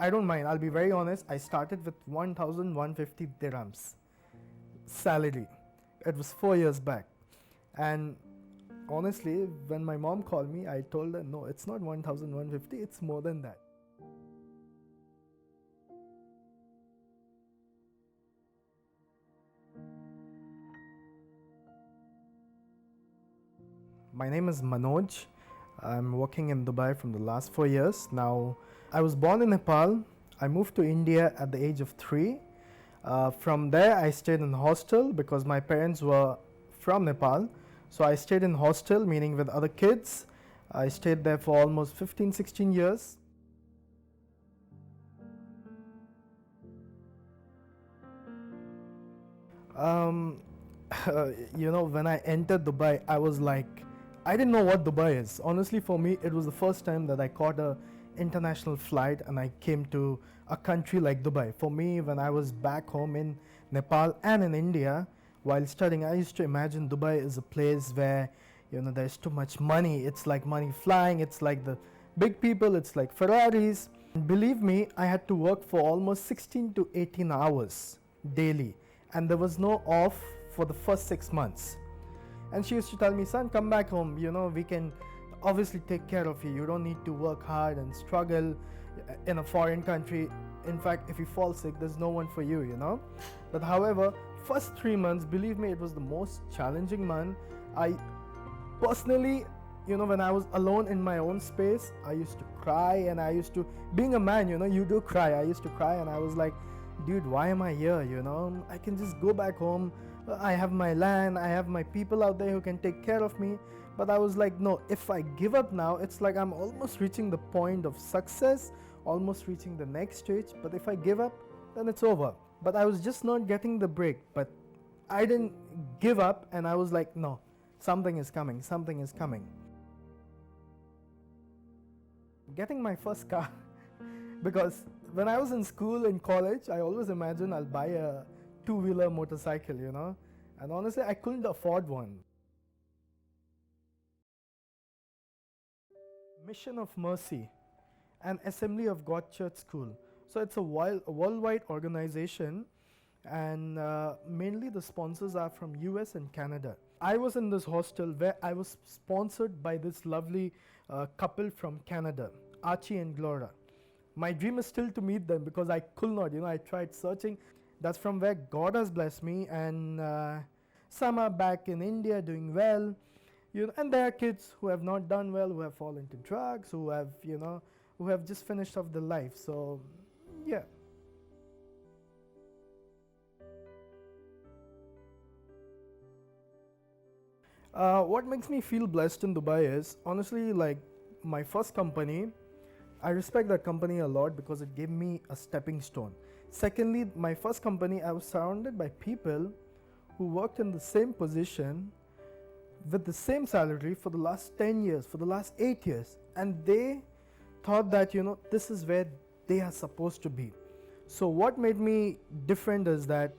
I don't mind. I'll be very honest. I started with 1,150 dirhams salary. It was 4 years back. And honestly, when my mom called me, I told her, no, it's not 1,150, it's more than that. My name is Manoj. I'm working in Dubai from the last 4 years. Now, I was born in Nepal. I moved to India at the age of 3. From there, I stayed in hostel because my parents were from Nepal. So I stayed in hostel, meaning with other kids. I stayed there for almost 15, 16 years. Um, when I entered Dubai, I was like, I didn't know what Dubai is. Honestly, for me, it was the first time that I caught a international flight and I came to a country like Dubai. For me, when I was back home in Nepal and in India, while studying, I used to imagine Dubai is a place where, there's too much money. It's like money flying. It's like the big people. It's like Ferraris. And believe me, I had to work for almost 16 to 18 hours daily. And there was no off for the first 6 months. And she used to tell me, son, come back home. We can obviously take care of you. You don't need to work hard and struggle in a foreign country. In fact, if you fall sick, there's no one for you. But however, first 3 months, believe me, it was the most challenging month. I personally, when I was alone in my own space, I used to cry and I used to, being a man, you do cry. I used to cry and I was like, dude, why am I here? I can just go back home. I have my land, I have my people out there who can take care of me. But I was like, no, if I give up now, it's like I'm almost reaching the point of success, almost reaching the next stage. But if I give up, then it's over. But I was just not getting the break. But I didn't give up and I was like, no, something is coming, something is coming. Getting my first car. Because when I was in school, in college, I always imagined I'll buy a two-wheeler motorcycle, and honestly, I couldn't afford one. Mission of Mercy, an Assembly of God Church School. So it's a worldwide organization, and mainly the sponsors are from US and Canada. I was in this hostel where I was sponsored by this lovely couple from Canada, Archie and Glora. My dream is still to meet them because I could not, I tried searching. That's from where God has blessed me, and some are back in India doing well, and there are kids who have not done well, who have fallen into drugs, who have just finished off their life. So, yeah. What makes me feel blessed in Dubai is honestly like my first company. I respect that company a lot because it gave me a stepping stone. Secondly, my first company, I was surrounded by people who worked in the same position with the same salary for the last 10 years, for the last 8 years. And they thought that, this is where they are supposed to be. So what made me different is that,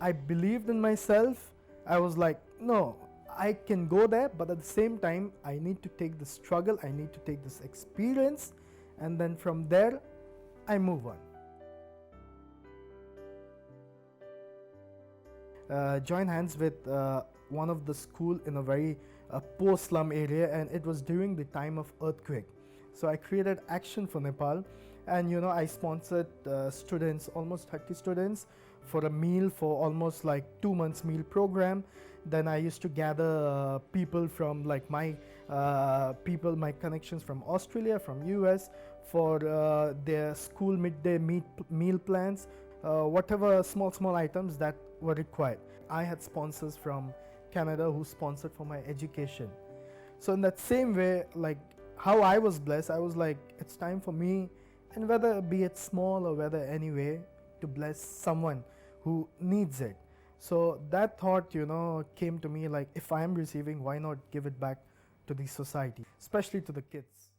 I believed in myself. I was like, no, I can go there, but at the same time, I need to take the struggle. I need to take this experience. And then from there, I move on. Join hands with one of the school in a very poor slum area, and it was during the time of earthquake. So I created Action for Nepal, and I sponsored students, almost 30 students, for a meal for almost like 2 months meal program. Then I used to gather people from like my my connections from Australia, from US, for their school midday meal plans, whatever small items that were required. I had sponsors from Canada who sponsored for my education. So in that same way, like how I was blessed, I was like, it's time for me, and whether be it small or whether anyway, to bless someone who needs it. So that thought, came to me like, if I am receiving, why not give it back to the society, especially to the kids.